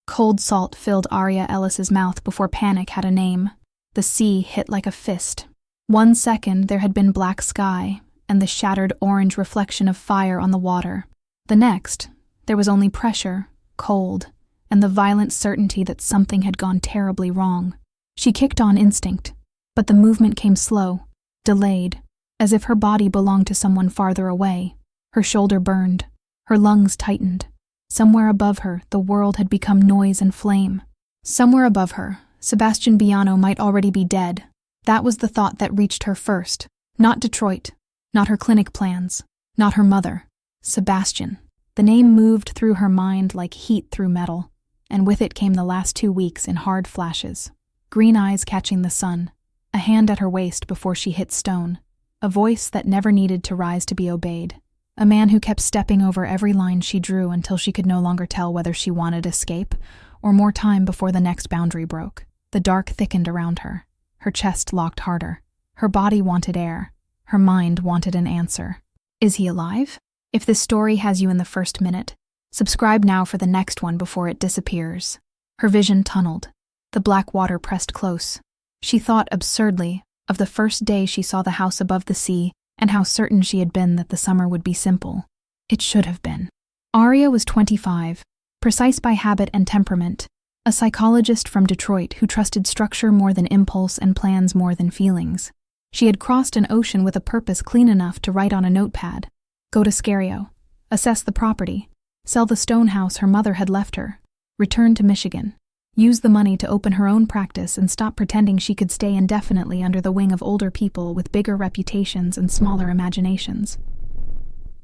Cold salt filled Aria Ellis's mouth before panic had a name. The sea hit like a fist. 1 second there had been black sky and the shattered orange reflection of fire on the water. The next, there was only pressure, cold, and the violent certainty that something had gone terribly wrong. She kicked on instinct, but the movement came slow, delayed, as if her body belonged to someone farther away. Her shoulder burned. Her lungs tightened. Somewhere above her, the world had become noise and flame. Somewhere above her, Sebastian Bianco might already be dead. That was the thought that reached her first. Not Detroit. Not her clinic plans. Not her mother. Sebastian. The name moved through her mind like heat through metal, and with it came the last 2 weeks in hard flashes. Green eyes catching the sun, a hand at her waist before she hit stone, a voice that never needed to rise to be obeyed, a man who kept stepping over every line she drew until she could no longer tell whether she wanted escape or more time before the next boundary broke. The dark thickened around her. Her chest locked harder. Her body wanted air. Her mind wanted an answer. Is he alive? If this story has you in the first minute, subscribe now for the next one before it disappears. Her vision tunneled. The black water pressed close. She thought absurdly of the first day she saw the house above the sea and how certain she had been that the summer would be simple. It should have been. Aria was 25, precise by habit and temperament, a psychologist from Detroit who trusted structure more than impulse and plans more than feelings. She had crossed an ocean with a purpose clean enough to write on a notepad. Go to Scario. Assess the property. Sell the stone house her mother had left her. Return to Michigan. Use the money to open her own practice and stop pretending she could stay indefinitely under the wing of older people with bigger reputations and smaller imaginations.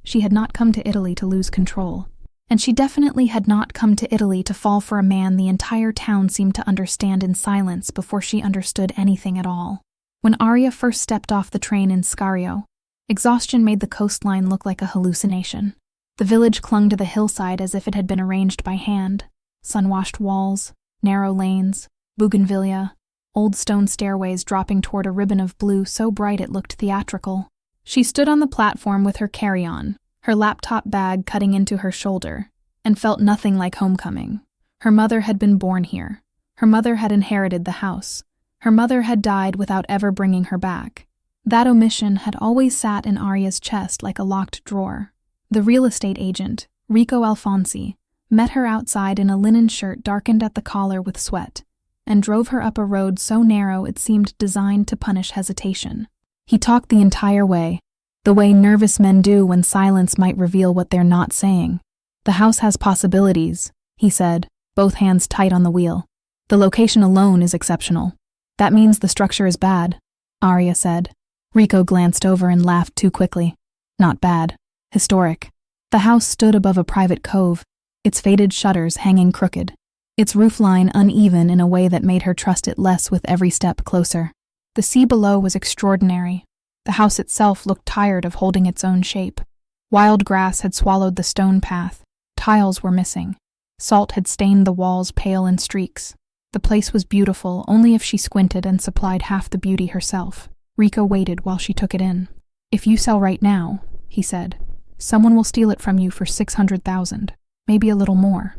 She had not come to Italy to lose control. And she definitely had not come to Italy to fall for a man the entire town seemed to understand in silence before she understood anything at all. When Aria first stepped off the train in Scario, exhaustion made the coastline look like a hallucination. The village clung to the hillside as if it had been arranged by hand. Sun-washed walls, narrow lanes, bougainvillea, old stone stairways dropping toward a ribbon of blue so bright it looked theatrical. She stood on the platform with her carry-on, her laptop bag cutting into her shoulder, and felt nothing like homecoming. Her mother had been born here. Her mother had inherited the house. Her mother had died without ever bringing her back. That omission had always sat in Aria's chest like a locked drawer. The real estate agent, Rico Alfonsi, met her outside in a linen shirt darkened at the collar with sweat, and drove her up a road so narrow it seemed designed to punish hesitation. He talked the entire way, the way nervous men do when silence might reveal what they're not saying. The house has possibilities, he said, both hands tight on the wheel. The location alone is exceptional. That means the structure is bad, Aria said. Rico glanced over and laughed too quickly. Not bad. Historic. The house stood above a private cove, its faded shutters hanging crooked, its roofline uneven in a way that made her trust it less with every step closer. The sea below was extraordinary. The house itself looked tired of holding its own shape. Wild grass had swallowed the stone path. Tiles were missing. Salt had stained the walls pale in streaks. The place was beautiful only if she squinted and supplied half the beauty herself. Rico waited while she took it in. If you sell right now, he said, someone will steal it from you for $600,000, maybe a little more.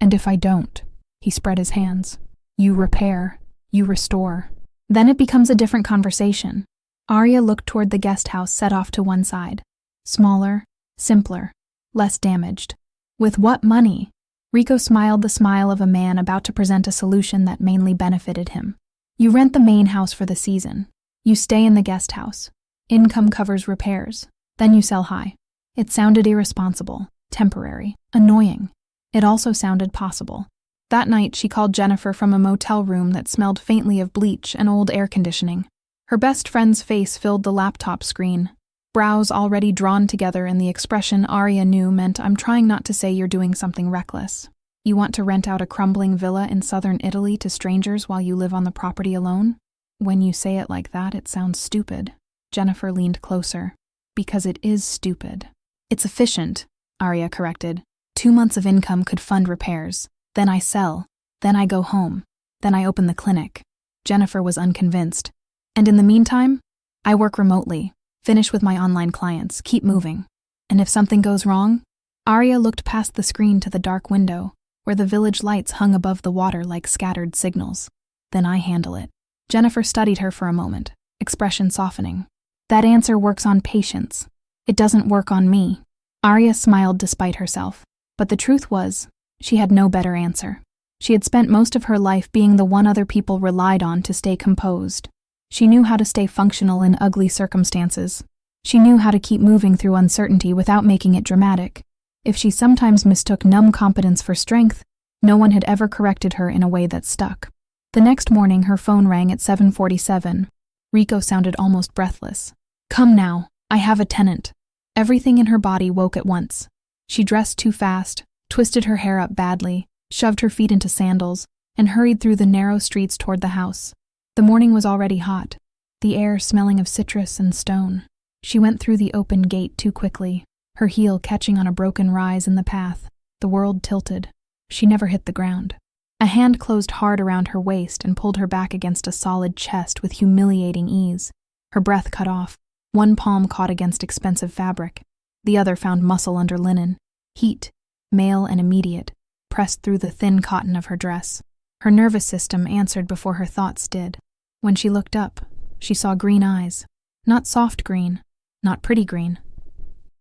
And if I don't, he spread his hands, you repair, you restore. Then it becomes a different conversation. Aria looked toward the guest house set off to one side. Smaller, simpler, less damaged. With what money? Rico smiled the smile of a man about to present a solution that mainly benefited him. You rent the main house for the season. You stay in the guest house. Income covers repairs. Then you sell high. It sounded irresponsible, temporary, annoying. It also sounded possible. That night she called Jennifer from a motel room that smelled faintly of bleach and old air conditioning. Her best friend's face filled the laptop screen, brows already drawn together in the expression Aria knew meant I'm trying not to say you're doing something reckless. You want to rent out a crumbling villa in southern Italy to strangers while you live on the property alone? When you say it like that, it sounds stupid. Jennifer leaned closer. Because it is stupid. It's efficient, Aria corrected. 2 months of income could fund repairs. Then I sell. Then I go home. Then I open the clinic. Jennifer was unconvinced. And in the meantime, I work remotely, finish with my online clients, keep moving. And if something goes wrong? Aria looked past the screen to the dark window. where the village lights hung above the water like scattered signals. Then I handle it. Jennifer studied her for a moment, expression softening. That answer works on patience. It doesn't work on me. Aria smiled despite herself, but the truth was, she had no better answer. She had spent most of her life being the one other people relied on to stay composed. She knew how to stay functional in ugly circumstances. She knew how to keep moving through uncertainty without making it dramatic. If she sometimes mistook numb competence for strength, no one had ever corrected her in a way that stuck. The next morning, her phone rang at 7:47. Rico sounded almost breathless. "Come now, I have a tenant." Everything in her body woke at once. She dressed too fast, twisted her hair up badly, shoved her feet into sandals, and hurried through the narrow streets toward the house. The morning was already hot, the air smelling of citrus and stone. She went through the open gate too quickly, her heel catching on a broken rise in the path. The world tilted. She never hit the ground. A hand closed hard around her waist and pulled her back against a solid chest with humiliating ease. Her breath cut off. One palm caught against expensive fabric. The other found muscle under linen. Heat, male and immediate, pressed through the thin cotton of her dress. Her nervous system answered before her thoughts did. When she looked up, she saw green eyes. Not soft green, not pretty green.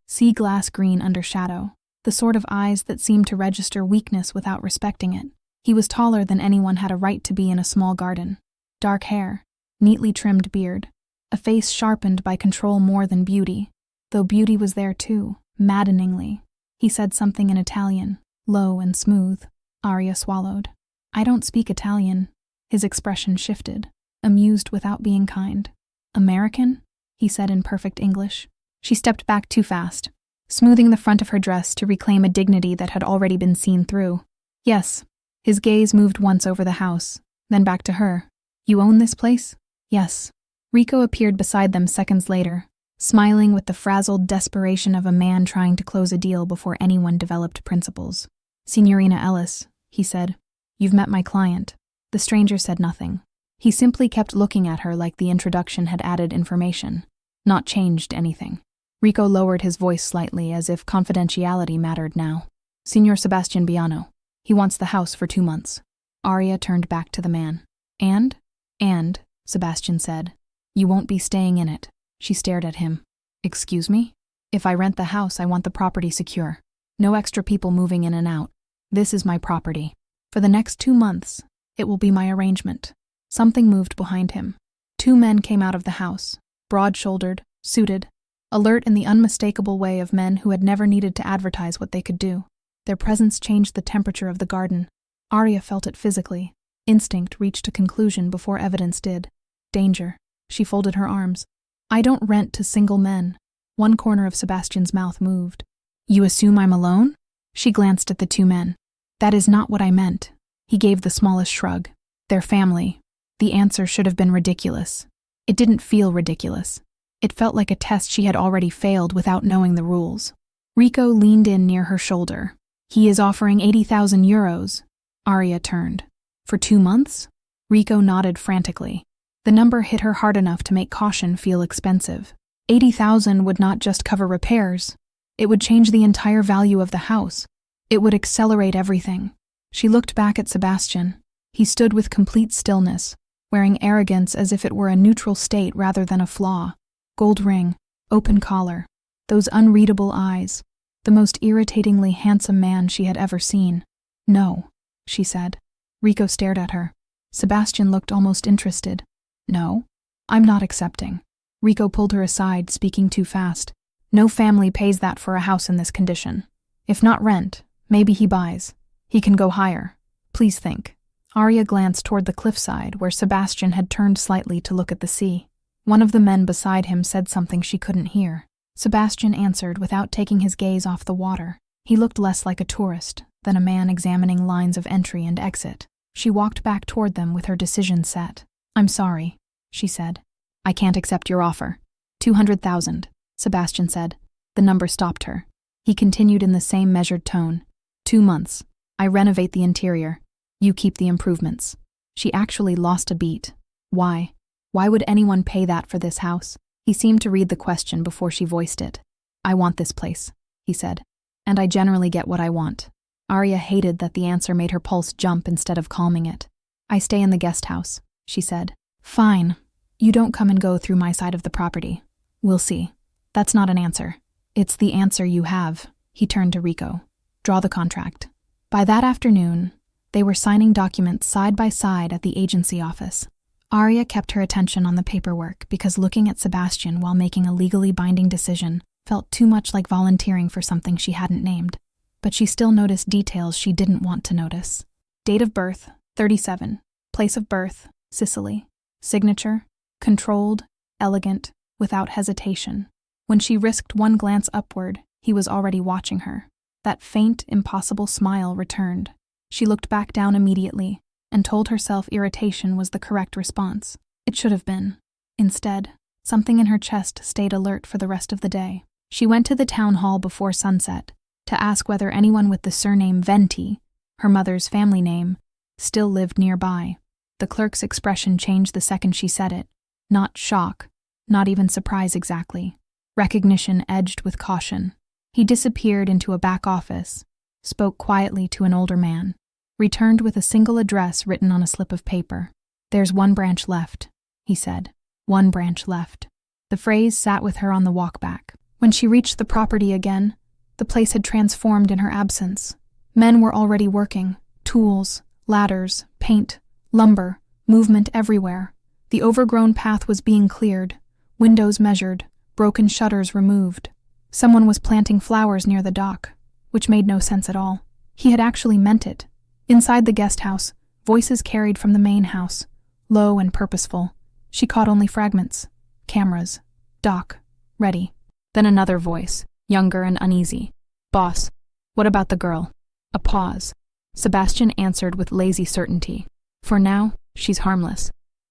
Sea glass green under shadow, the sort of eyes that seemed to register weakness without respecting it. He was taller than anyone had a right to be in a small garden. Dark hair, neatly trimmed beard, a face sharpened by control more than beauty, though beauty was there too, maddeningly. He said something in Italian, low and smooth. Aria swallowed. "I don't speak Italian." His expression shifted, amused without being kind. "American?" he said in perfect English. She stepped back too fast, smoothing the front of her dress to reclaim a dignity that had already been seen through. "Yes." His gaze moved once over the house, then back to her. "You own this place?" "Yes." Rico appeared beside them seconds later, smiling with the frazzled desperation of a man trying to close a deal before anyone developed principles. "Signorina Ellis," he said, "you've met my client." The stranger said nothing. He simply kept looking at her like the introduction had added information, not changed anything. Rico lowered his voice slightly as if confidentiality mattered now. "Signor Sebastian Bianco. He wants the house for 2 months." Aria turned back to the man. And, Sebastian said, "You won't be staying in it." She stared at him. "Excuse me? If I rent the house, I want the property secure. No extra people moving in and out. This is my property. For the next 2 months, it will be my arrangement." Something moved behind him. 2 men came out of the house, broad-shouldered, suited, alert in the unmistakable way of men who had never needed to advertise what they could do. Their presence changed the temperature of the garden. Aria felt it physically. Instinct reached a conclusion before evidence did. Danger. She folded her arms. "I don't rent to single men." One corner of Sebastian's mouth moved. "You assume I'm alone?" She glanced at the 2 men. "That is not what I meant." He gave the smallest shrug. "Their family." The answer should have been ridiculous. It didn't feel ridiculous. It felt like a test she had already failed without knowing the rules. Rico leaned in near her shoulder. "He is offering 80,000 euros. Aria turned. "For 2 months? Rico nodded frantically. The number hit her hard enough to make caution feel expensive. 80,000 would not just cover repairs. It would change the entire value of the house. It would accelerate everything. She looked back at Sebastian. He stood with complete stillness, wearing arrogance as if it were a neutral state rather than a flaw. Gold ring, open collar, those unreadable eyes, the most irritatingly handsome man she had ever seen. "No," she said. Rico stared at her. Sebastian looked almost interested. "No, I'm not accepting." Rico pulled her aside, speaking too fast. "No family pays that for a house in this condition. If not rent, maybe he buys. He can go higher. Please think." Aria glanced toward the cliffside, where Sebastian had turned slightly to look at the sea. One of the men beside him said something she couldn't hear. Sebastian answered without taking his gaze off the water. He looked less like a tourist than a man examining lines of entry and exit. She walked back toward them with her decision set. "I'm sorry," she said. "I can't accept your offer." 200,000, Sebastian said. The number stopped her. He continued in the same measured tone. 2 months. I renovate the interior. You keep the improvements. She actually lost a beat. Why? Why would anyone pay that for this house? He seemed to read the question before she voiced it. "I want this place," he said. "And I generally get what I want." Aria hated that the answer made her pulse jump instead of calming it. "I stay in the guest house," she said. "Fine. You don't come and go through my side of the property. We'll see." "That's not an answer. It's the answer you have." He turned to Rico. "Draw the contract." By that afternoon, they were signing documents side by side at the agency office. Aria kept her attention on the paperwork because looking at Sebastian while making a legally binding decision felt too much like volunteering for something she hadn't named. But she still noticed details she didn't want to notice. Date of birth, 37. Place of birth, Sicily. Signature, controlled, elegant, without hesitation. When she risked one glance upward, he was already watching her. That faint, impossible smile returned. She looked back down immediately and told herself irritation was the correct response. It should have been. Instead, something in her chest stayed alert for the rest of the day. She went to the town hall before sunset to ask whether anyone with the surname Venti, her mother's family name, still lived nearby. The clerk's expression changed the second she said it. Not shock, not even surprise exactly. Recognition edged with caution. He disappeared into a back office, spoke quietly to an older man, returned with a single address written on a slip of paper. "There's one branch left," he said. "One branch left." The phrase sat with her on the walk back. When she reached the property again, the place had transformed in her absence. Men were already working. Tools, ladders, paint, lumber, movement everywhere. The overgrown path was being cleared, windows measured, broken shutters removed. Someone was planting flowers near the dock, which made no sense at all. He had actually meant it. Inside the guest house, voices carried from the main house, low and purposeful. She caught only fragments. Cameras. Dock. Ready. Then another voice, younger and uneasy. "Boss, what about the girl?" A pause. Sebastian answered with lazy certainty. "For now, she's harmless."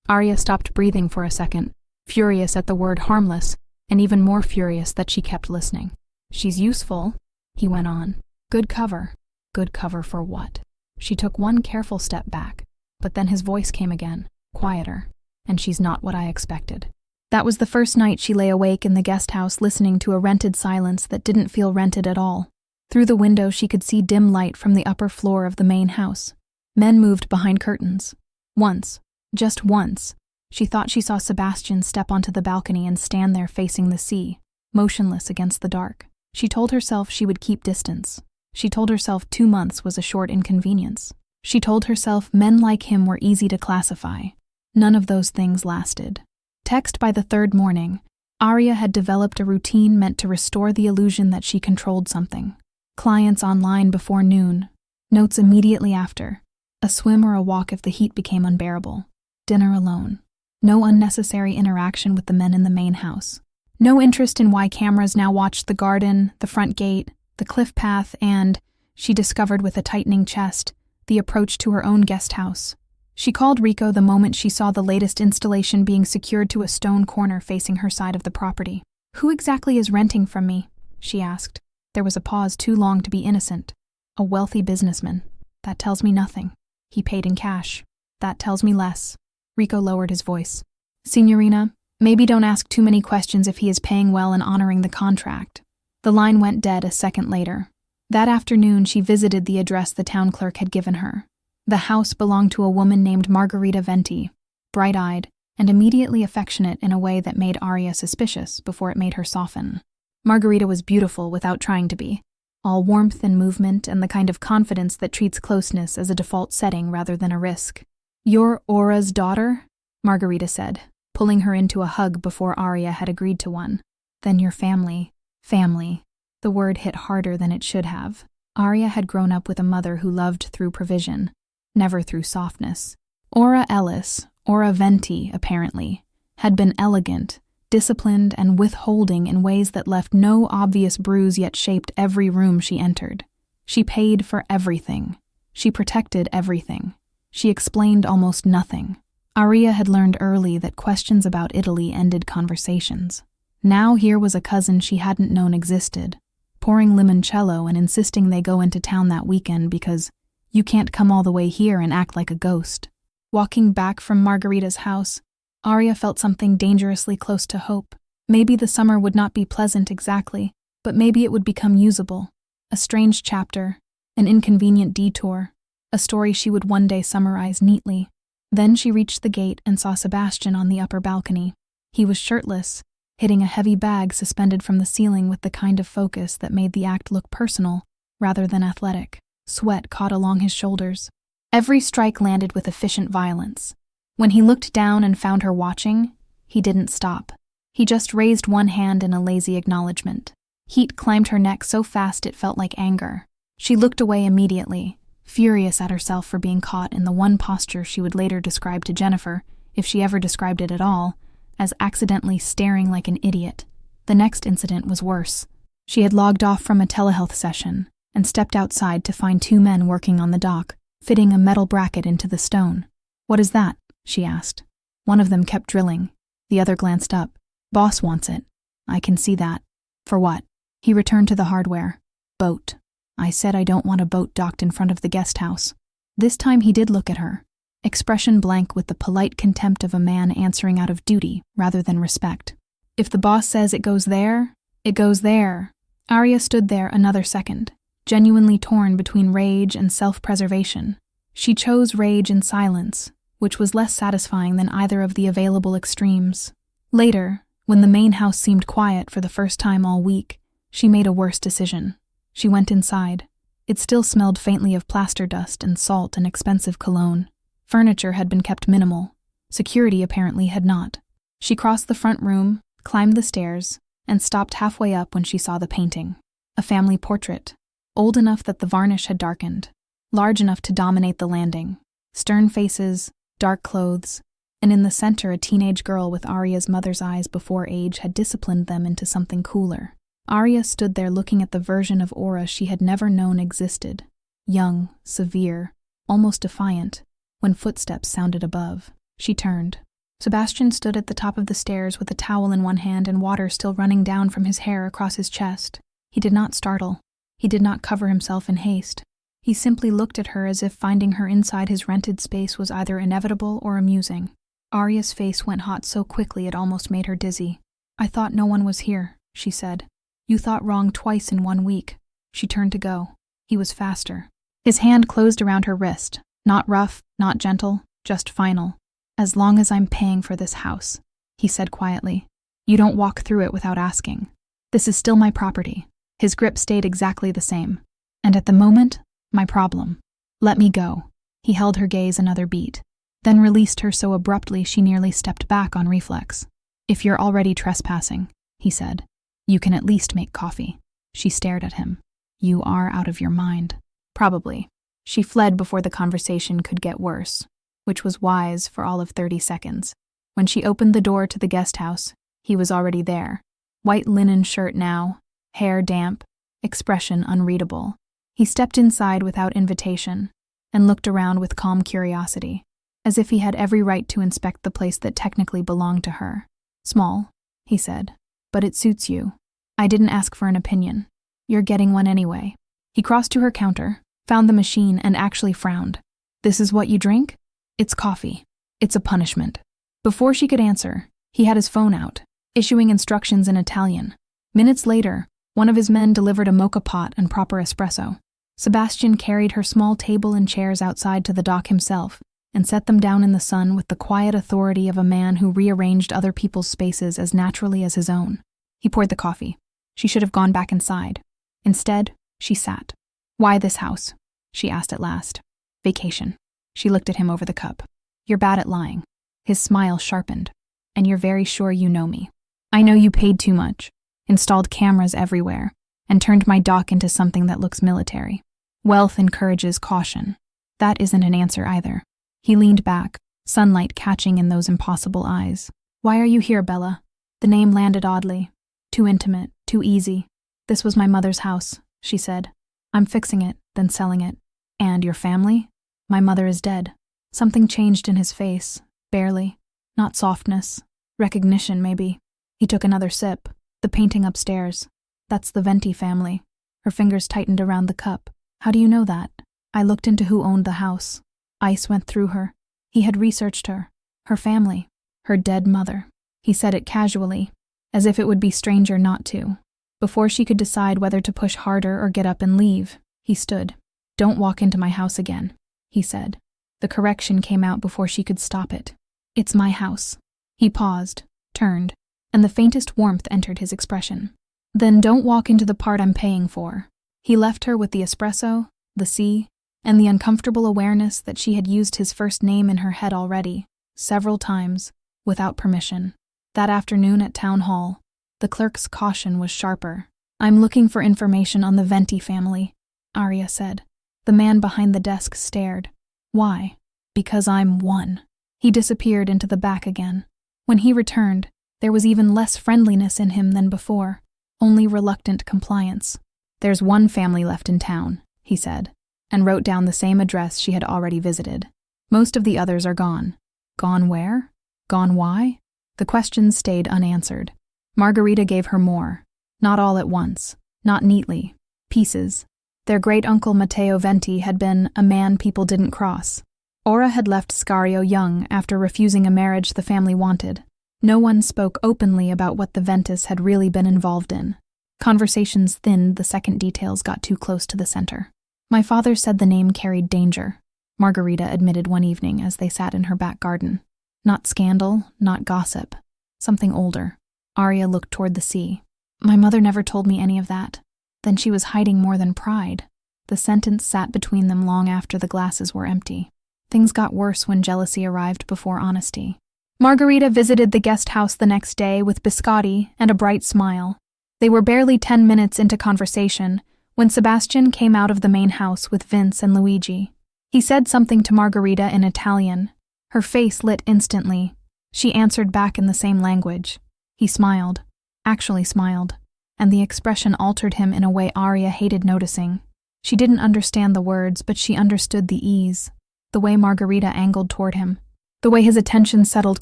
Aria stopped breathing for a second, furious at the word harmless, and even more furious that she kept listening. "She's useful," he went on. "Good cover." Good cover for what? She took one careful step back, but then his voice came again, quieter. "And she's not what I expected." That was the first night she lay awake in the guest house listening to a rented silence that didn't feel rented at all. Through the window she could see dim light from the upper floor of the main house. Men moved behind curtains. Once, just once, she thought she saw Sebastian step onto the balcony and stand there facing the sea, motionless against the dark. She told herself she would keep distance. She told herself 2 months was a short inconvenience. She told herself men like him were easy to classify. None of those things lasted. Text by the third morning, Aria had developed a routine meant to restore the illusion that she controlled something. Clients online before noon. Notes immediately after. A swim or a walk if the heat became unbearable. Dinner alone. No unnecessary interaction with the men in the main house. No interest in why cameras now watched the garden, the front gate, the cliff path, and, she discovered with a tightening chest, the approach to her own guest house. She called Rico the moment she saw the latest installation being secured to a stone corner facing her side of the property. "Who exactly is renting from me?" she asked. There was a pause too long to be innocent. "A wealthy businessman. That tells me nothing. He paid in cash. That tells me less." Rico lowered his voice. "Signorina, maybe don't ask too many questions if he is paying well and honoring the contract." The line went dead a second later. That afternoon she visited the address the town clerk had given her. The house belonged to a woman named Margarita Venti, bright-eyed and immediately affectionate in a way that made Aria suspicious before it made her soften. Margarita was beautiful without trying to be, all warmth and movement and the kind of confidence that treats closeness as a default setting rather than a risk. "You're Aura's daughter?" Margarita said, pulling her into a hug before Aria had agreed to one. "Then your family. Family." The word hit harder than it should have. Aria had grown up with a mother who loved through provision, never through softness. Aria Ellis, Aria Venti, apparently, had been elegant, disciplined, and withholding in ways that left no obvious bruise yet shaped every room she entered. She paid for everything. She protected everything. She explained almost nothing. Aria had learned early that questions about Italy ended conversations. Now here was a cousin she hadn't known existed, pouring limoncello and insisting they go into town that weekend because you can't come all the way here and act like a ghost. Walking back from Margarita's house, Aria felt something dangerously close to hope. Maybe the summer would not be pleasant exactly, but maybe it would become usable. A strange chapter, An inconvenient detour, a story she would one day summarize neatly. Then she reached the gate and saw Sebastian on the upper balcony. He was shirtless, hitting a heavy bag suspended from the ceiling with the kind of focus that made the act look personal rather than athletic. Sweat caught along his shoulders. Every strike landed with efficient violence. When he looked down and found her watching, he didn't stop. He just raised one hand in a lazy acknowledgement. Heat climbed her neck so fast it felt like anger. She looked away immediately, furious at herself for being caught in the one posture she would later describe to Jennifer, if she ever described it at all, as accidentally staring like an idiot. The next incident was worse. She had logged off from a telehealth session and stepped outside to find two men working on the dock, fitting a metal bracket into the stone. "What is that?" she asked. One of them kept drilling. The other glanced up. "Boss wants it." "I can see that." "For what?" He returned to the hardware. "Boat. I said I don't want a boat docked in front of the guest house." This time he did look at her, expression blank with the polite contempt of a man answering out of duty rather than respect. "If the boss says it goes there, it goes there." Aria stood there another second, genuinely torn between rage and self-preservation. She chose rage in silence, which was less satisfying than either of the available extremes. Later, when the main house seemed quiet for the first time all week, she made a worse decision. She went inside. It still smelled faintly of plaster dust and salt and expensive cologne. Furniture had been kept minimal. Security apparently had not. She crossed the front room, climbed the stairs, and stopped halfway up when she saw the painting. A family portrait, old enough that the varnish had darkened, large enough to dominate the landing. Stern faces, dark clothes, and in the center a teenage girl with Aria's mother's eyes before age had disciplined them into something cooler. Aria stood there looking at the version of Aura she had never known existed. Young, severe, almost defiant, when footsteps sounded above. She turned. Sebastian stood at the top of the stairs with a towel in one hand and water still running down from his hair across his chest. He did not startle. He did not cover himself in haste. He simply looked at her as if finding her inside his rented space was either inevitable or amusing. Aria's face went hot so quickly it almost made her dizzy. "I thought no one was here," she said. "You thought wrong twice in 1 week." She turned to go. He was faster. His hand closed around her wrist. Not rough, not gentle, just final. "As long as I'm paying for this house," he said quietly. "You don't walk through it without asking. This is still my property." His grip stayed exactly the same. "And at the moment, my problem. Let me go." He held her gaze another beat, then released her so abruptly she nearly stepped back on reflex. "If you're already trespassing," he said, "you can at least make coffee." She stared at him. "You are out of your mind." Probably. She fled before the conversation could get worse, which was wise for all of 30 seconds. When she opened the door to the guest house, he was already there. White linen shirt now, hair damp, expression unreadable. He stepped inside without invitation and looked around with calm curiosity, as if he had every right to inspect the place that technically belonged to her. "Small," he said, "but it suits you. I didn't ask for an opinion. You're getting one anyway." He crossed to her counter, found the machine, and actually frowned. "This is what you drink?" "It's coffee. It's a punishment." Before she could answer, he had his phone out, issuing instructions in Italian. Minutes later, one of his men delivered a mocha pot and proper espresso. Sebastian carried her small table and chairs outside to the dock himself and set them down in the sun with the quiet authority of a man who rearranged other people's spaces as naturally as his own. He poured the coffee. She should have gone back inside. Instead, she sat. "Why this house?" she asked at last. "Vacation." She looked at him over the cup. "You're bad at lying." His smile sharpened. "And you're very sure you know me. I know you paid too much, installed cameras everywhere, and turned my dock into something that looks military. Wealth encourages caution. That isn't an answer either." He leaned back, sunlight catching in those impossible eyes. "Why are you here, Bella?" The name landed oddly. Too intimate, too easy. "This was my mother's house," she said. "I'm fixing it, then selling it." "And your family?" "My mother is dead." Something changed in his face, barely. Not softness. Recognition, maybe. He took another sip. "The painting upstairs. That's the Venti family." Her fingers tightened around the cup. "How do you know that?" "I looked into who owned the house." Ice went through her. He had researched her. Her family. Her dead mother. He said it casually, as if it would be stranger not to. Before she could decide whether to push harder or get up and leave, he stood. "Don't walk into my house again," he said. The correction came out before she could stop it. "It's my house." He paused, turned, and the faintest warmth entered his expression. "Then don't walk into the part I'm paying for." He left her with the espresso, the sea, and the uncomfortable awareness that she had used his first name in her head already, several times, without permission. That afternoon at town hall, the clerk's caution was sharper. "I'm looking for information on the Venti family," Aria said. The man behind the desk stared. "Why?" "Because I'm one." He disappeared into the back again. When he returned, there was even less friendliness in him than before, only reluctant compliance. "There's one family left in town," he said, and wrote down the same address she had already visited. "Most of the others are gone." Gone where? Gone why? The questions stayed unanswered. Margarita gave her more. Not all at once. Not neatly. Pieces. Their great-uncle Matteo Venti had been a man people didn't cross. Ora had left Scario young after refusing a marriage the family wanted. No one spoke openly about what the Ventis had really been involved in. Conversations thinned the second details got too close to the center. "My father said the name carried danger," Margarita admitted one evening as they sat in her back garden. "Not scandal, not gossip. Something older." Aria looked toward the sea. "My mother never told me any of that." Then she was hiding more than pride. The sentence sat between them long after the glasses were empty. Things got worse when jealousy arrived before honesty. Margarita visited the guest house the next day with biscotti and a bright smile. They were barely 10 minutes into conversation when Sebastian came out of the main house with Vince and Luigi. He said something to Margarita in Italian. Her face lit instantly. She answered back in the same language. He smiled, actually smiled, and the expression altered him in a way Aria hated noticing. She didn't understand the words, but she understood the ease, the way Margarita angled toward him, the way his attention settled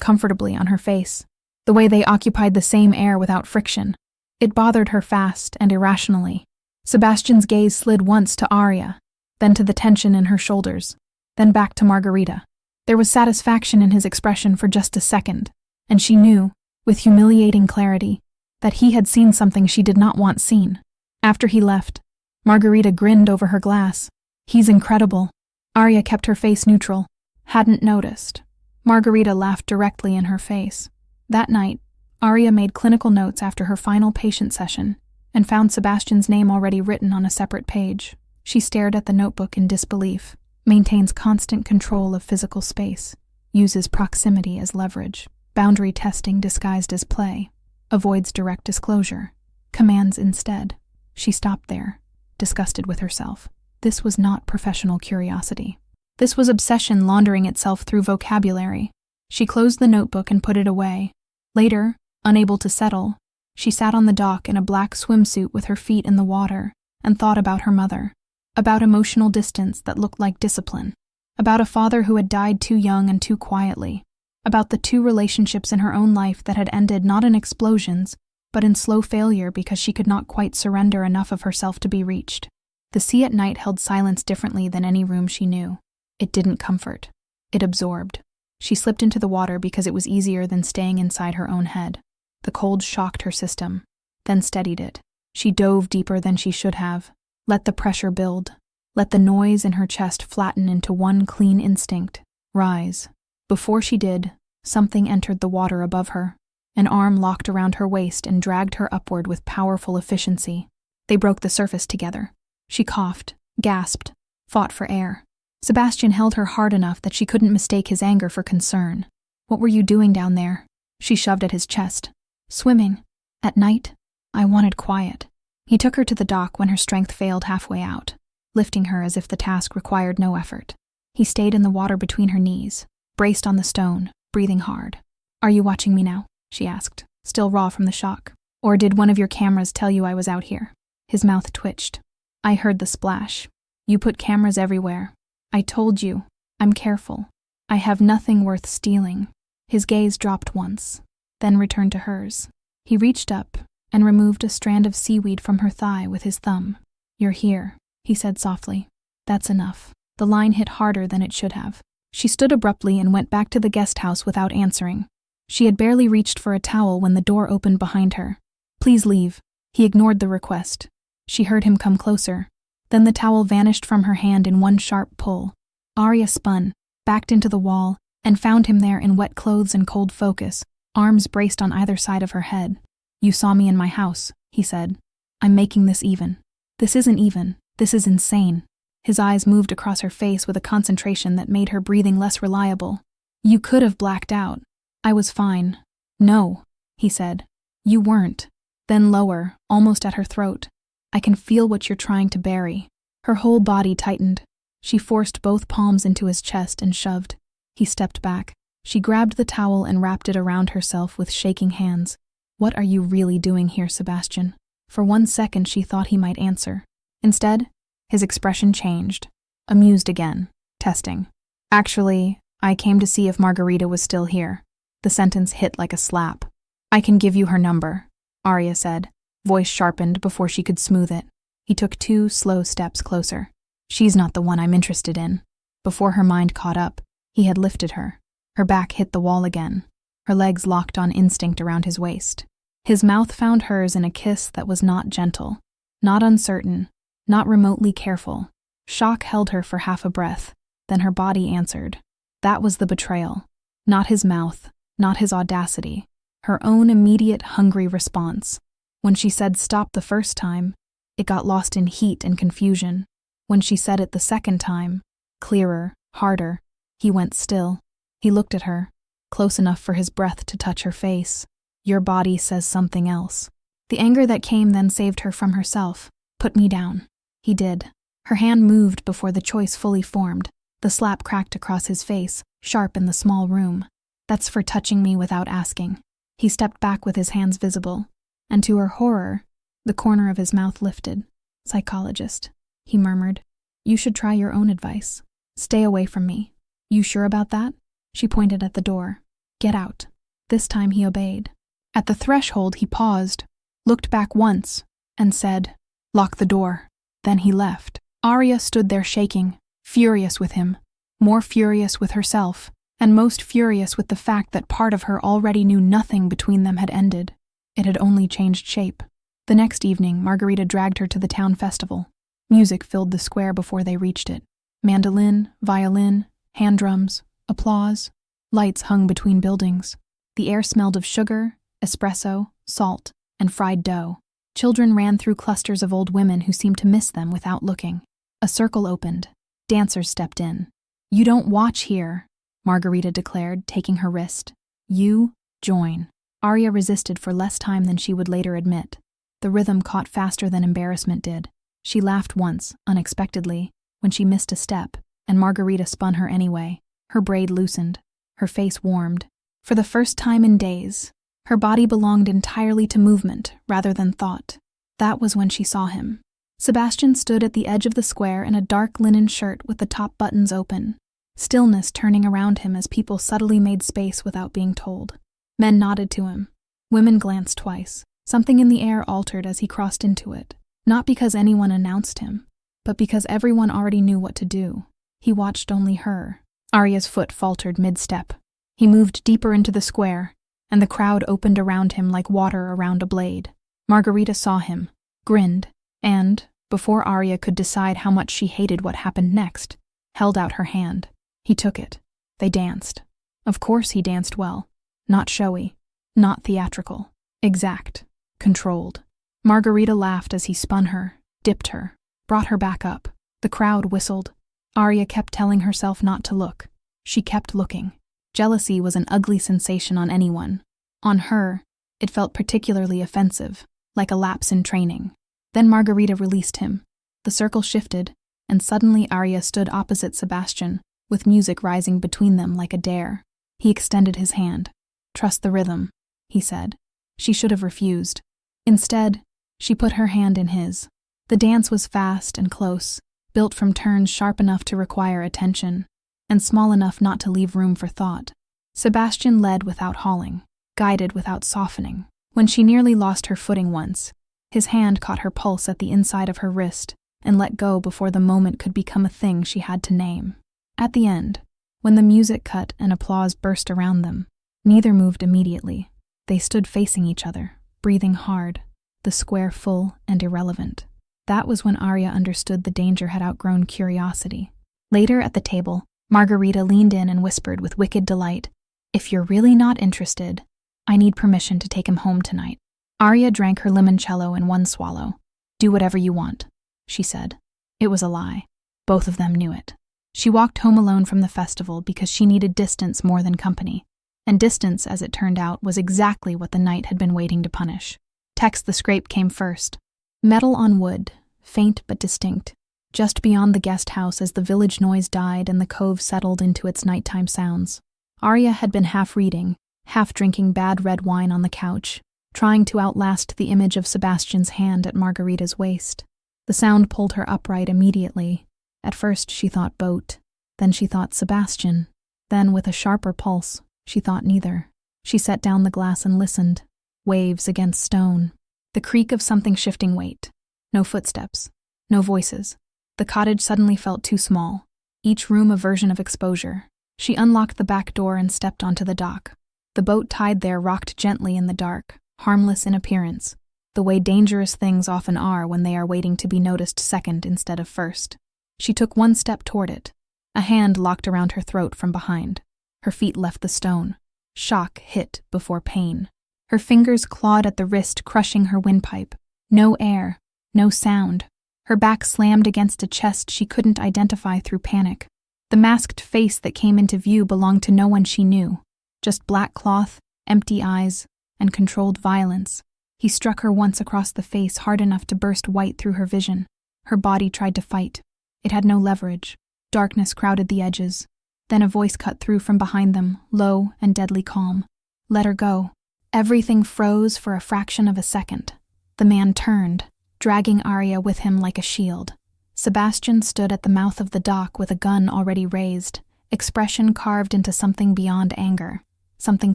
comfortably on her face, the way they occupied the same air without friction. It bothered her fast and irrationally. Sebastian's gaze slid once to Aria, then to the tension in her shoulders, then back to Margarita. There was satisfaction in his expression for just a second, and she knew, with humiliating clarity, that he had seen something she did not want seen. After he left, Margarita grinned over her glass. "He's incredible." Aria kept her face neutral. "Hadn't noticed." Margarita laughed directly in her face. That night, Aria made clinical notes after her final patient session and found Sebastian's name already written on a separate page. She stared at the notebook in disbelief. Maintains constant control of physical space. Uses proximity as leverage. Boundary testing disguised as play. Avoids direct disclosure. Commands instead. She stopped there, disgusted with herself. This was not professional curiosity. This was obsession laundering itself through vocabulary. She closed the notebook and put it away. Later, unable to settle, she sat on the dock in a black swimsuit with her feet in the water and thought about her mother, about emotional distance that looked like discipline, about a father who had died too young and too quietly, about the two relationships in her own life that had ended not in explosions, but in slow failure because she could not quite surrender enough of herself to be reached. The sea at night held silence differently than any room she knew. It didn't comfort. It absorbed. She slipped into the water because it was easier than staying inside her own head. The cold shocked her system, then steadied it. She dove deeper than she should have. Let the pressure build. Let the noise in her chest flatten into one clean instinct. Rise. Before she did, something entered the water above her. An arm locked around her waist and dragged her upward with powerful efficiency. They broke the surface together. She coughed, gasped, fought for air. Sebastian held her hard enough that she couldn't mistake his anger for concern. "What were you doing down there?" She shoved at his chest. "Swimming. At night? I wanted quiet." He took her to the dock when her strength failed halfway out, lifting her as if the task required no effort. He stayed in the water between her knees, braced on the stone, breathing hard. "Are you watching me now?" she asked, still raw from the shock. "Or did one of your cameras tell you I was out here?" His mouth twitched. "I heard the splash. You put cameras everywhere. I told you. I'm careful. I have nothing worth stealing." His gaze dropped once, then returned to hers. He reached up and removed a strand of seaweed from her thigh with his thumb. "You're here," he said softly. "That's enough." The line hit harder than it should have. She stood abruptly and went back to the guest house without answering. She had barely reached for a towel when the door opened behind her. "Please leave." He ignored the request. She heard him come closer. Then the towel vanished from her hand in one sharp pull. Aria spun, backed into the wall, and found him there in wet clothes and cold focus, arms braced on either side of her head. "You saw me in my house," he said. "I'm making this even." "This isn't even. This is insane." His eyes moved across her face with a concentration that made her breathing less reliable. "You could have blacked out. I was fine." "No," he said. "You weren't." Then lower, almost at her throat. "I can feel what you're trying to bury." Her whole body tightened. She forced both palms into his chest and shoved. He stepped back. She grabbed the towel and wrapped it around herself with shaking hands. "What are you really doing here, Sebastian?" For 1 second she thought he might answer. Instead, his expression changed. Amused again. Testing. "Actually, I came to see if Margarita was still here." The sentence hit like a slap. "I can give you her number," Aria said, voice sharpened before she could smooth it. He took 2 slow steps closer. "She's not the one I'm interested in." Before her mind caught up, he had lifted her. Her back hit the wall again. Her legs locked on instinct around his waist. His mouth found hers in a kiss that was not gentle, not uncertain, not remotely careful. Shock held her for half a breath, then her body answered. That was the betrayal. Not his mouth, not his audacity. Her own immediate, hungry response. When she said stop the first time, it got lost in heat and confusion. When she said it the second time, clearer, harder, he went still. He looked at her, close enough for his breath to touch her face. "Your body says something else." The anger that came then saved her from herself. "Put me down." He did. Her hand moved before the choice fully formed. The slap cracked across his face, sharp in the small room. "That's for touching me without asking." He stepped back with his hands visible, and to her horror, the corner of his mouth lifted. "Psychologist," he murmured. "You should try your own advice. Stay away from me." "You sure about that?" She pointed at the door. "Get out." This time he obeyed. At the threshold he paused, looked back once, and said, "Lock the door." Then he left. Aria stood there shaking, furious with him, more furious with herself, and most furious with the fact that part of her already knew nothing between them had ended. It had only changed shape. The next evening, Margarita dragged her to the town festival. Music filled the square before they reached it. Mandolin, violin, hand drums, applause. Lights hung between buildings. The air smelled of sugar, espresso, salt, and fried dough. Children ran through clusters of old women who seemed to miss them without looking. A circle opened. Dancers stepped in. "You don't watch here," Margarita declared, taking her wrist. "You join." Aria resisted for less time than she would later admit. The rhythm caught faster than embarrassment did. She laughed once, unexpectedly, when she missed a step, and Margarita spun her anyway. Her braid loosened. Her face warmed. For the first time in days, her body belonged entirely to movement rather than thought. That was when she saw him. Sebastian stood at the edge of the square in a dark linen shirt with the top buttons open. Stillness turning around him as people subtly made space without being told. Men nodded to him. Women glanced twice. Something in the air altered as he crossed into it. Not because anyone announced him, but because everyone already knew what to do. He watched only her. Aria's foot faltered mid-step. He moved deeper into the square, and the crowd opened around him like water around a blade. Margarita saw him, grinned, and, before Aria could decide how much she hated what happened next, held out her hand. He took it. They danced. Of course he danced well. Not showy. Not theatrical. Exact. Controlled. Margarita laughed as he spun her, dipped her, brought her back up. The crowd whistled. Aria kept telling herself not to look. She kept looking. Jealousy was an ugly sensation on anyone. On her, it felt particularly offensive, like a lapse in training. Then Margarita released him. The circle shifted, and suddenly Aria stood opposite Sebastian, with music rising between them like a dare. He extended his hand. "Trust the rhythm," he said. She should have refused. Instead, she put her hand in his. The dance was fast and close, built from turns sharp enough to require attention, and small enough not to leave room for thought. Sebastian led without hauling, guided without softening. When she nearly lost her footing once, his hand caught her pulse at the inside of her wrist and let go before the moment could become a thing she had to name. At the end, when the music cut and applause burst around them, neither moved immediately. They stood facing each other, breathing hard, the square full and irrelevant. That was when Aria understood the danger had outgrown curiosity. Later at the table, Margarita leaned in and whispered with wicked delight, "If you're really not interested, I need permission to take him home tonight." Aria drank her limoncello in one swallow. "Do whatever you want," she said. It was a lie. Both of them knew it. She walked home alone from the festival because she needed distance more than company. And distance, as it turned out, was exactly what the night had been waiting to punish. Tex the Scrape came first. Metal on wood, faint but distinct, just beyond the guest house as the village noise died and the cove settled into its nighttime sounds. Aria had been half reading, half drinking bad red wine on the couch, trying to outlast the image of Sebastian's hand at Margarita's waist. The sound pulled her upright immediately. At first she thought boat, then she thought Sebastian, then with a sharper pulse, she thought neither. She set down the glass and listened. Waves against stone. The creak of something shifting weight. No footsteps. No voices. The cottage suddenly felt too small. Each room a version of exposure. She unlocked the back door and stepped onto the dock. The boat tied there rocked gently in the dark, harmless in appearance, the way dangerous things often are when they are waiting to be noticed second instead of first. She took one step toward it. A hand locked around her throat from behind. Her feet left the stone. Shock hit before pain. Her fingers clawed at the wrist, crushing her windpipe. No air, no sound. Her back slammed against a chest she couldn't identify through panic. The masked face that came into view belonged to no one she knew. Just black cloth, empty eyes, and controlled violence. He struck her once across the face, hard enough to burst white through her vision. Her body tried to fight. It had no leverage. Darkness crowded the edges. Then a voice cut through from behind them, low and deadly calm. "Let her go." Everything froze for a fraction of a second. The man turned, dragging Aria with him like a shield. Sebastian stood at the mouth of the dock with a gun already raised, expression carved into something beyond anger, something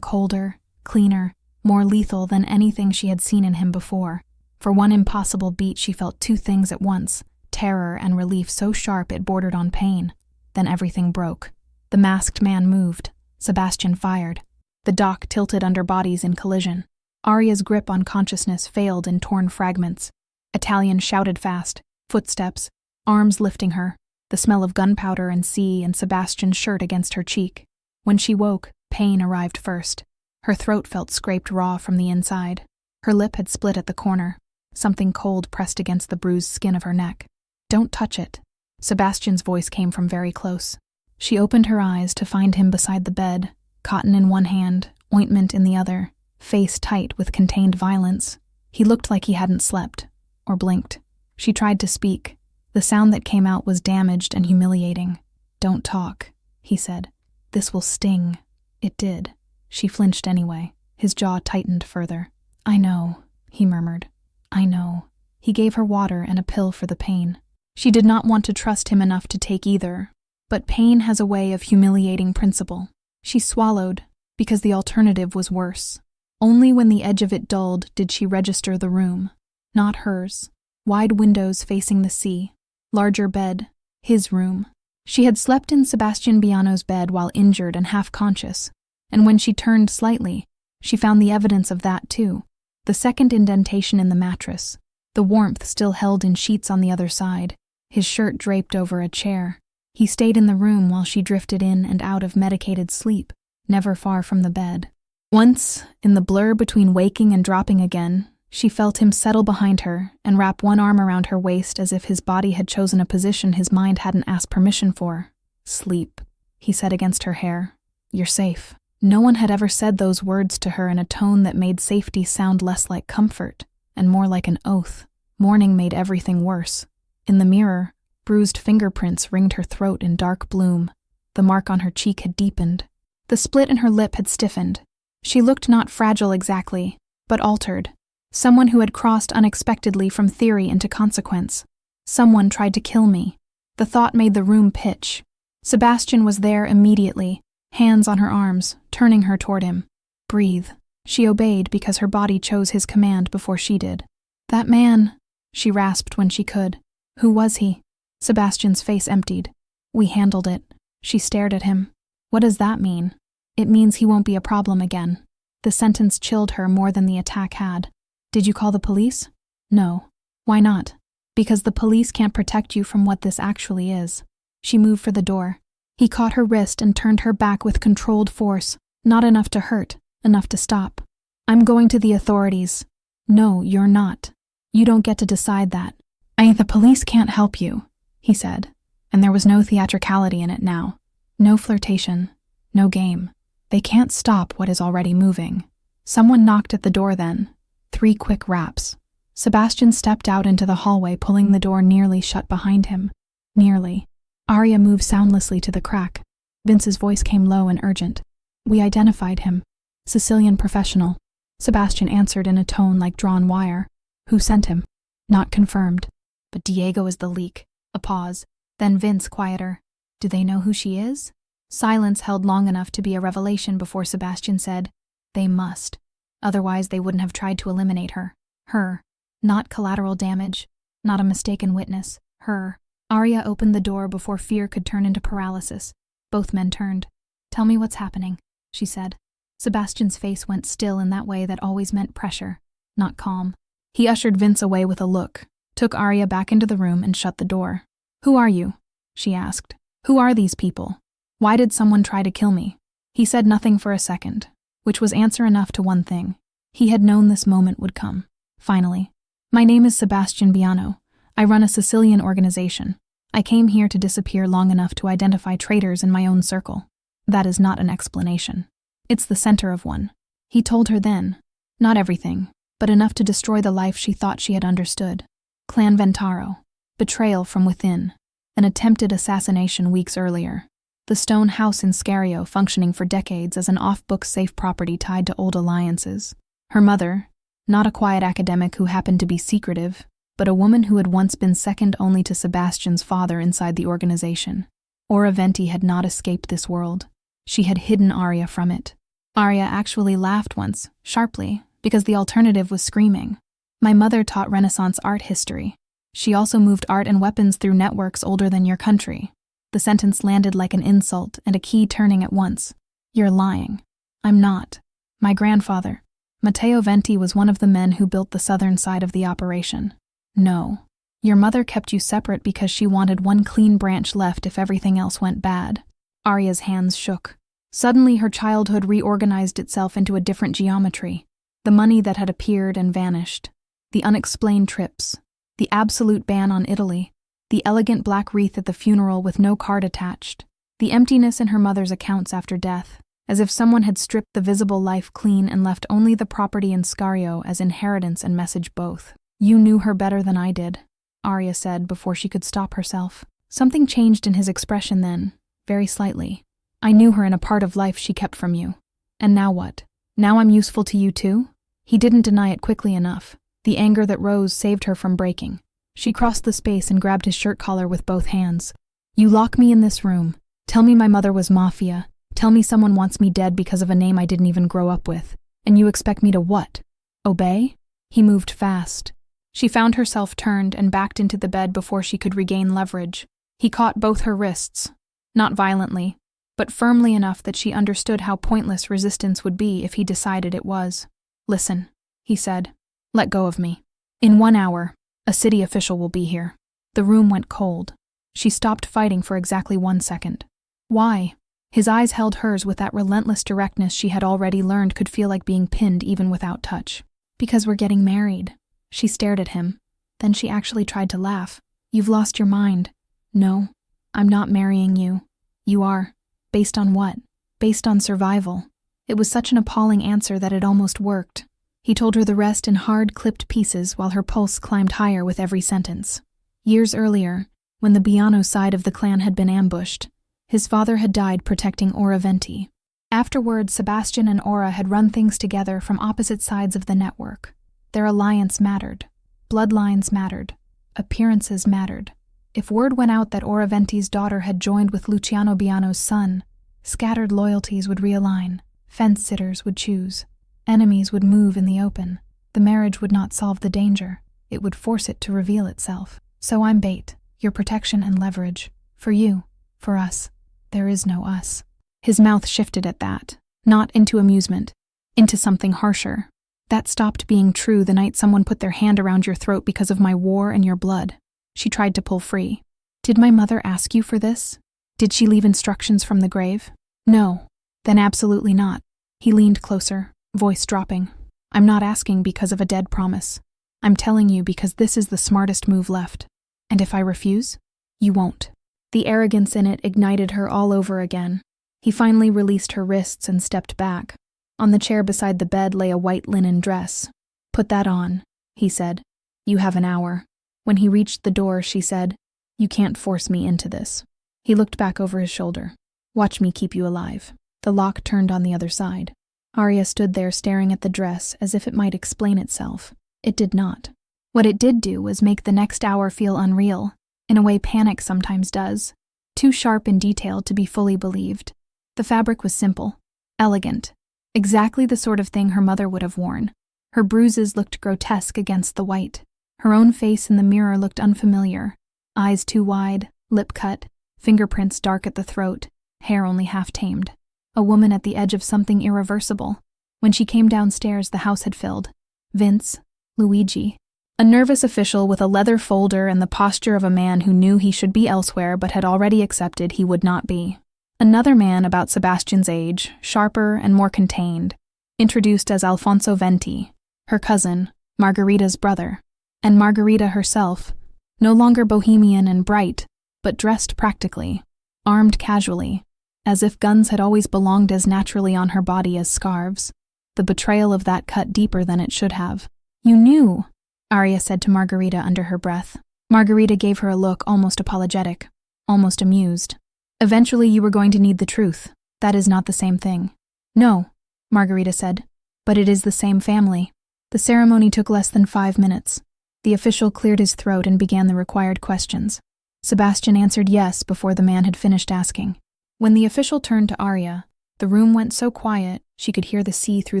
colder, cleaner, more lethal than anything she had seen in him before. For one impossible beat she felt two things at once, terror and relief so sharp it bordered on pain. Then everything broke. The masked man moved. Sebastian fired. The dock tilted under bodies in collision. Aria's grip on consciousness failed in torn fragments. Italian shouted fast, footsteps, arms lifting her, the smell of gunpowder and sea and Sebastian's shirt against her cheek. When she woke, pain arrived first. Her throat felt scraped raw from the inside. Her lip had split at the corner. Something cold pressed against the bruised skin of her neck. "Don't touch it." Sebastian's voice came from very close. She opened her eyes to find him beside the bed, cotton in one hand, ointment in the other, face tight with contained violence. He looked like he hadn't slept, or blinked. She tried to speak. The sound that came out was damaged and humiliating. "Don't talk," he said. "This will sting." It did. She flinched anyway. His jaw tightened further. "I know," he murmured. "I know." He gave her water and a pill for the pain. She did not want to trust him enough to take either, but pain has a way of humiliating principle. She swallowed, because the alternative was worse. Only when the edge of it dulled did she register the room. Not hers. Wide windows facing the sea. Larger bed. His room. She had slept in Sebastian Bianco's bed while injured and half-conscious, and when she turned slightly, she found the evidence of that too. The second indentation in the mattress. The warmth still held in sheets on the other side. His shirt draped over a chair. He stayed in the room while she drifted in and out of medicated sleep, never far from the bed. Once, in the blur between waking and dropping again, she felt him settle behind her and wrap one arm around her waist as if his body had chosen a position his mind hadn't asked permission for. "Sleep," he said against her hair. "You're safe." No one had ever said those words to her in a tone that made safety sound less like comfort and more like an oath. Morning made everything worse. In the mirror, bruised fingerprints ringed her throat in dark bloom. The mark on her cheek had deepened. The split in her lip had stiffened. She looked not fragile exactly, but altered. Someone who had crossed unexpectedly from theory into consequence. Someone tried to kill me. The thought made the room pitch. Sebastian was there immediately, hands on her arms, turning her toward him. "Breathe." She obeyed because her body chose his command before she did. "That man," she rasped when she could. "Who was he?" Sebastian's face emptied. "We handled it." She stared at him. "What does that mean?" "It means he won't be a problem again." The sentence chilled her more than the attack had. "Did you call the police?" "No." "Why not?" Because the police can't protect you from what this actually is. She moved for the door. He caught her wrist and turned her back with controlled force, not enough to hurt, enough to stop. I'm going to the authorities. No, you're not. You don't get to decide that. The police can't help you, he said, and there was no theatricality in it now. No flirtation, no game. They can't stop what is already moving. Someone knocked at the door then. 3 quick raps. Sebastian stepped out into the hallway, pulling the door nearly shut behind him. Nearly. Aria moved soundlessly to the crack. Vince's voice came low and urgent. We identified him. Sicilian professional. Sebastian answered in a tone like drawn wire. Who sent him? Not confirmed. But Diego is the leak. A pause. Then Vince, quieter. Do they know who she is? Silence held long enough to be a revelation before Sebastian said, They must. Otherwise they wouldn't have tried to eliminate her. Her. Not collateral damage. Not a mistaken witness. Her. Aria opened the door before fear could turn into paralysis. Both men turned. Tell me what's happening, she said. Sebastian's face went still in that way that always meant pressure, not calm. He ushered Vince away with a look, took Aria back into the room and shut the door. Who are you? She asked. Who are these people? Why did someone try to kill me? He said nothing for a second, which was answer enough to one thing. He had known this moment would come. Finally. My name is Sebastian Bianco. I run a Sicilian organization. I came here to disappear long enough to identify traitors in my own circle. That is not an explanation. It's the center of one. He told her then. Not everything, but enough to destroy the life she thought she had understood. Clan Ventaro. Betrayal from within. An attempted assassination weeks earlier. The stone house in Scario functioning for decades as an off-book safe property tied to old alliances. Her mother, not a quiet academic who happened to be secretive, but a woman who had once been second only to Sebastian's father inside the organization. Aria Venti had not escaped this world. She had hidden Aria from it. Aria actually laughed once, sharply, because the alternative was screaming. My mother taught Renaissance art history. She also moved art and weapons through networks older than your country. The sentence landed like an insult and a key turning at once. You're lying. I'm not. My grandfather, Matteo Venti, was one of the men who built the southern side of the operation. No. Your mother kept you separate because she wanted one clean branch left if everything else went bad. Aria's hands shook. Suddenly her childhood reorganized itself into a different geometry. The money that had appeared and vanished. The unexplained trips. The absolute ban on Italy. The elegant black wreath at the funeral with no card attached. The emptiness in her mother's accounts after death, as if someone had stripped the visible life clean and left only the property in Scario as inheritance and message both. You knew her better than I did, Aria said before she could stop herself. Something changed in his expression then, very slightly. I knew her in a part of life she kept from you. And now what? Now I'm useful to you too? He didn't deny it quickly enough. The anger that rose saved her from breaking. She crossed the space and grabbed his shirt collar with both hands. You lock me in this room. Tell me my mother was Mafia. Tell me someone wants me dead because of a name I didn't even grow up with. And you expect me to what? Obey? He moved fast. She found herself turned and backed into the bed before she could regain leverage. He caught both her wrists. Not violently, but firmly enough that she understood how pointless resistance would be if he decided it was. Listen, he said. Let go of me. In 1 hour, a city official will be here. The room went cold. She stopped fighting for exactly 1 second. Why? His eyes held hers with that relentless directness she had already learned could feel like being pinned even without touch. Because we're getting married. She stared at him. Then she actually tried to laugh. You've lost your mind. No, I'm not marrying you. You are. Based on what? Based on survival. It was such an appalling answer that it almost worked. He told her the rest in hard, clipped pieces while her pulse climbed higher with every sentence. Years earlier, when the Bianco side of the clan had been ambushed, his father had died protecting Aria Venti. Afterward, Sebastian and Aura had run things together from opposite sides of the network. Their alliance mattered. Bloodlines mattered. Appearances mattered. If word went out that Aria Venti's daughter had joined with Luciano Bianco's son, scattered loyalties would realign. Fence-sitters would choose. Enemies would move in the open. The marriage would not solve the danger. It would force it to reveal itself. So I'm bait, your protection and leverage. For you, for us. There is no us. His mouth shifted at that, not into amusement, into something harsher. That stopped being true the night someone put their hand around your throat because of my war and your blood. She tried to pull free. Did my mother ask you for this? Did she leave instructions from the grave? No. Then absolutely not. He leaned closer, voice dropping. I'm not asking because of a dead promise. I'm telling you because this is the smartest move left. And if I refuse, you won't. The arrogance in it ignited her all over again. He finally released her wrists and stepped back. On the chair beside the bed lay a white linen dress. Put that on, he said. You have an hour. When he reached the door, she said, You can't force me into this. He looked back over his shoulder. Watch me keep you alive. The lock turned on the other side. Aria stood there staring at the dress as if it might explain itself. It did not. What it did do was make the next hour feel unreal, in a way panic sometimes does, too sharp and detailed to be fully believed. The fabric was simple, elegant, exactly the sort of thing her mother would have worn. Her bruises looked grotesque against the white. Her own face in the mirror looked unfamiliar, eyes too wide, lip cut, fingerprints dark at the throat, hair only half tamed. A woman at the edge of something irreversible. When she came downstairs, the house had filled. Vince, Luigi. A nervous official with a leather folder and the posture of a man who knew he should be elsewhere but had already accepted he would not be. Another man about Sebastian's age, sharper and more contained, introduced as Alfonso Venti, her cousin, Margarita's brother, and Margarita herself, no longer bohemian and bright, but dressed practically, armed casually, as if guns had always belonged as naturally on her body as scarves. The betrayal of that cut deeper than it should have. You knew, Aria said to Margarita under her breath. Margarita gave her a look almost apologetic, almost amused. Eventually you were going to need the truth. That is not the same thing. No, Margarita said, but it is the same family. The ceremony took less than 5 minutes. The official cleared his throat and began the required questions. Sebastian answered yes before the man had finished asking. When the official turned to Aria, the room went so quiet she could hear the sea through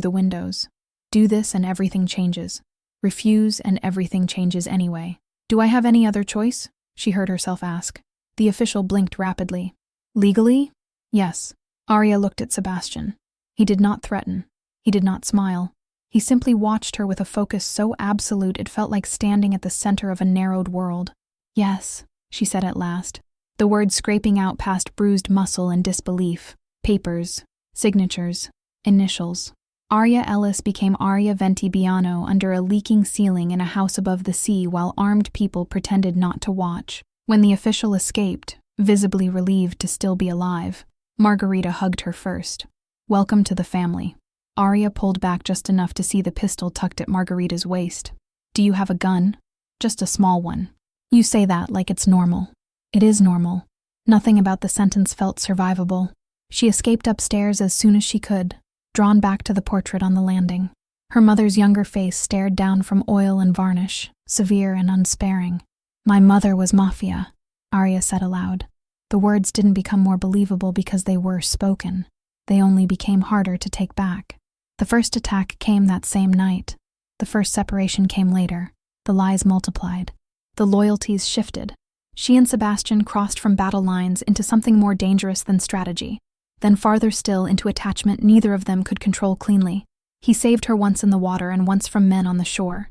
the windows. Do this and everything changes. Refuse and everything changes anyway. Do I have any other choice? She heard herself ask. The official blinked rapidly. Legally? Yes. Aria looked at Sebastian. He did not threaten. He did not smile. He simply watched her with a focus so absolute it felt like standing at the center of a narrowed world. Yes, she said at last, the words scraping out past bruised muscle and disbelief. Papers, signatures, initials. Aria Ellis became Aria Venti Bianco under a leaking ceiling in a house above the sea while armed people pretended not to watch. When the official escaped, visibly relieved to still be alive, Margarita hugged her first. Welcome to the family. Aria pulled back just enough to see the pistol tucked at Margarita's waist. Do you have a gun? Just a small one. You say that like it's normal. It is normal. Nothing about the sentence felt survivable. She escaped upstairs as soon as she could, drawn back to the portrait on the landing. Her mother's younger face stared down from oil and varnish, severe and unsparing. My mother was Mafia, Aria said aloud. The words didn't become more believable because they were spoken. They only became harder to take back. The first attack came that same night. The first separation came later. The lies multiplied. The loyalties shifted. She and Sebastian crossed from battle lines into something more dangerous than strategy. Then farther still into attachment neither of them could control cleanly. He saved her once in the water and once from men on the shore.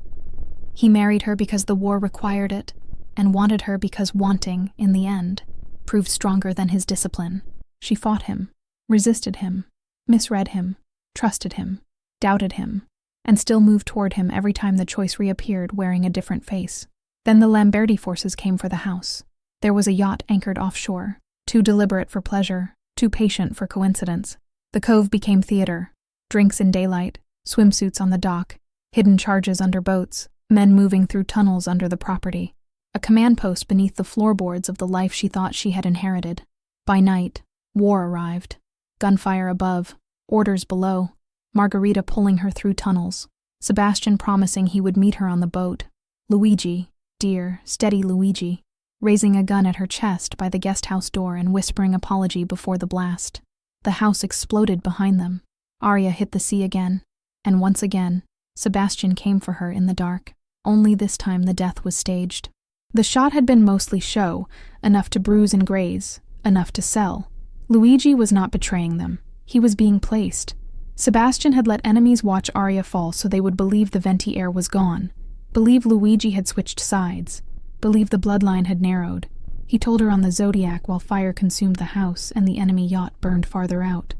He married her because the war required it, and wanted her because wanting, in the end, proved stronger than his discipline. She fought him, resisted him, misread him, trusted him, doubted him, and still moved toward him every time the choice reappeared wearing a different face. Then the Lamberti forces came for the house. There was a yacht anchored offshore, too deliberate for pleasure, too patient for coincidence. The cove became theater. Drinks in daylight, swimsuits on the dock, hidden charges under boats, men moving through tunnels under the property. A command post beneath the floorboards of the life she thought she had inherited. By night, war arrived. Gunfire above, orders below. Margarita pulling her through tunnels. Sebastian promising he would meet her on the boat. Luigi, dear, steady Luigi, raising a gun at her chest by the guest house door and whispering apology before the blast. The house exploded behind them. Aria hit the sea again, and once again, Sebastian came for her in the dark. Only this time the death was staged. The shot had been mostly show, enough to bruise and graze, enough to sell. Luigi was not betraying them. He was being placed. Sebastian had let enemies watch Aria fall so they would believe the Venti heir was gone, believe Luigi had switched sides. believed the bloodline had narrowed. He told her on the Zodiac while fire consumed the house and the enemy yacht burned farther out.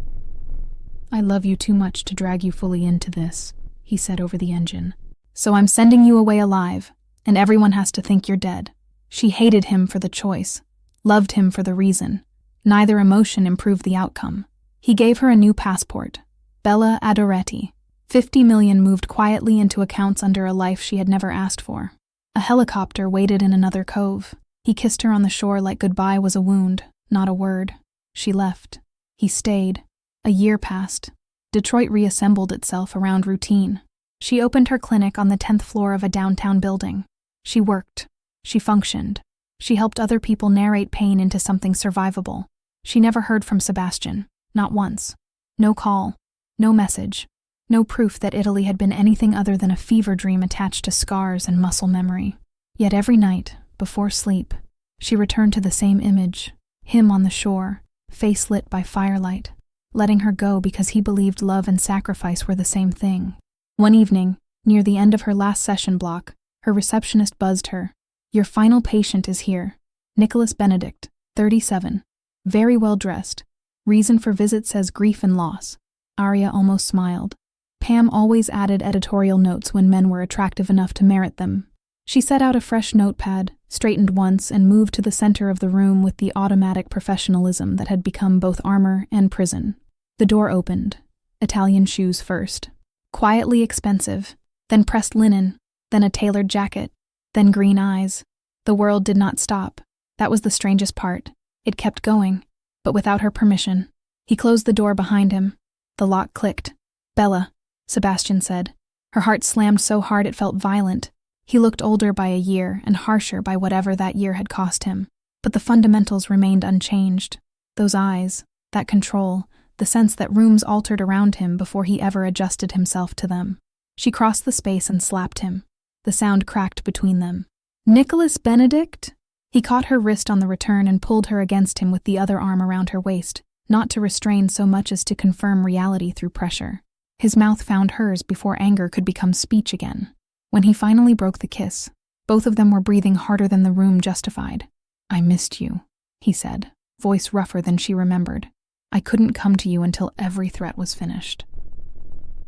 "I love you too much to drag you fully into this," he said over the engine. "So I'm sending you away alive, and everyone has to think you're dead." She hated him for the choice, loved him for the reason. Neither emotion improved the outcome. He gave her a new passport, Bella Adoretti. 50 million moved quietly into accounts under a life she had never asked for. A helicopter waited in another cove. He kissed her on the shore like goodbye was a wound, not a word. She left. He stayed. A year passed. Detroit reassembled itself around routine. She opened her clinic on the 10th floor of a downtown building. She worked. She functioned. She helped other people narrate pain into something survivable. She never heard from Sebastian, not once. No call, no message, no proof that Italy had been anything other than a fever dream attached to scars and muscle memory. Yet every night, before sleep, she returned to the same image, him on the shore, face lit by firelight, letting her go because he believed love and sacrifice were the same thing. One evening, near the end of her last session block, her receptionist buzzed her. "Your final patient is here. Nicholas Benedict, 37. Very well dressed. Reason for visit says grief and loss." Aria almost smiled. Pam always added editorial notes when men were attractive enough to merit them. She set out a fresh notepad, straightened once, and moved to the center of the room with the automatic professionalism that had become both armor and prison. The door opened. Italian shoes first. Quietly expensive, then pressed linen, then a tailored jacket, then green eyes. The world did not stop. That was the strangest part. It kept going, but without her permission. He closed the door behind him. The lock clicked. "Bella," Sebastian said. Her heart slammed so hard it felt violent. He looked older by a year and harsher by whatever that year had cost him. But the fundamentals remained unchanged. Those eyes, that control, the sense that rooms altered around him before he ever adjusted himself to them. She crossed the space and slapped him. The sound cracked between them. "Nicholas Benedict?" He caught her wrist on the return and pulled her against him with the other arm around her waist, not to restrain so much as to confirm reality through pressure. His mouth found hers before anger could become speech again. When he finally broke the kiss, both of them were breathing harder than the room justified. "I missed you," he said, voice rougher than she remembered. "I couldn't come to you until every threat was finished."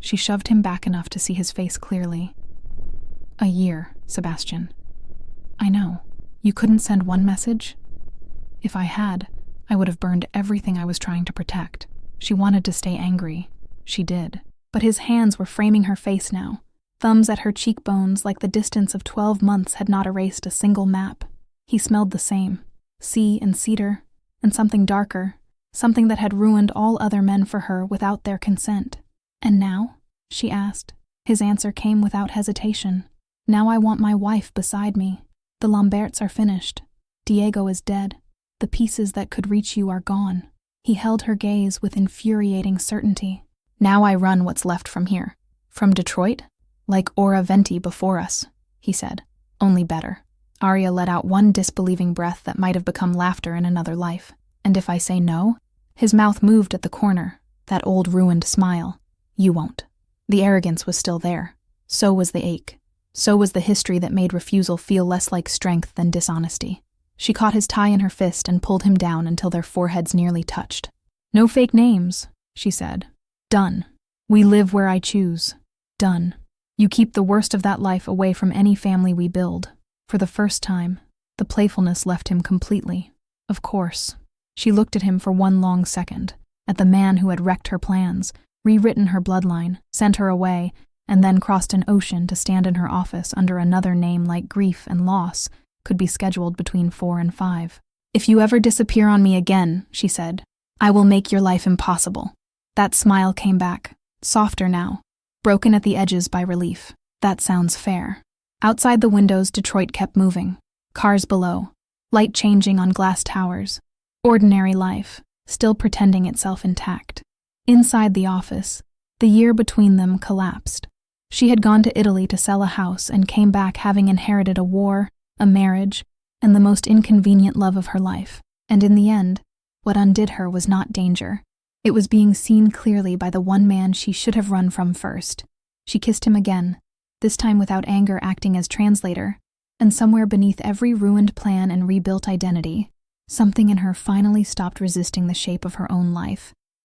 She shoved him back enough to see his face clearly. "A year, Sebastian. I know. You couldn't send one message? If I had, I would have burned everything I was trying to protect." She wanted to stay angry. She did. But his hands were framing her face now, thumbs at her cheekbones like the distance of 12 months had not erased a single map. He smelled the same, sea and cedar, and something darker, something that had ruined all other men for her without their consent. "And now?" she asked. His answer came without hesitation. "Now I want my wife beside me. The Lamberts are finished. Diego is dead. The pieces that could reach you are gone." He held her gaze with infuriating certainty. "Now I run what's left from here. From Detroit? Like Aura Venti before us," he said. "Only better." Aria let out one disbelieving breath that might have become laughter in another life. "And if I say no?" His mouth moved at the corner, that old ruined smile. "You won't." The arrogance was still there. So was the ache. So was the history that made refusal feel less like strength than dishonesty. She caught his tie in her fist and pulled him down until their foreheads nearly touched. "No fake names," she said. "Done. We live where I choose. Done. You keep the worst of that life away from any family we build." For the first time, the playfulness left him completely. Of course. She looked at him for one long second, at the man who had wrecked her plans, rewritten her bloodline, sent her away, and then crossed an ocean to stand in her office under another name like grief and loss could be scheduled between 4 and 5. "If you ever disappear on me again," she said, "I will make your life impossible." That smile came back, softer now, broken at the edges by relief. "That sounds fair." Outside the windows, Detroit kept moving. Cars below, light changing on glass towers. Ordinary life, still pretending itself intact. Inside the office, the year between them collapsed. She had gone to Italy to sell a house and came back having inherited a war, a marriage, and the most inconvenient love of her life. And in the end, what undid her was not danger. It was being seen clearly by the one man she should have run from first. She kissed him again, this time without anger acting as translator, And somewhere beneath every ruined plan and rebuilt identity, something in her finally stopped resisting the shape of her own life.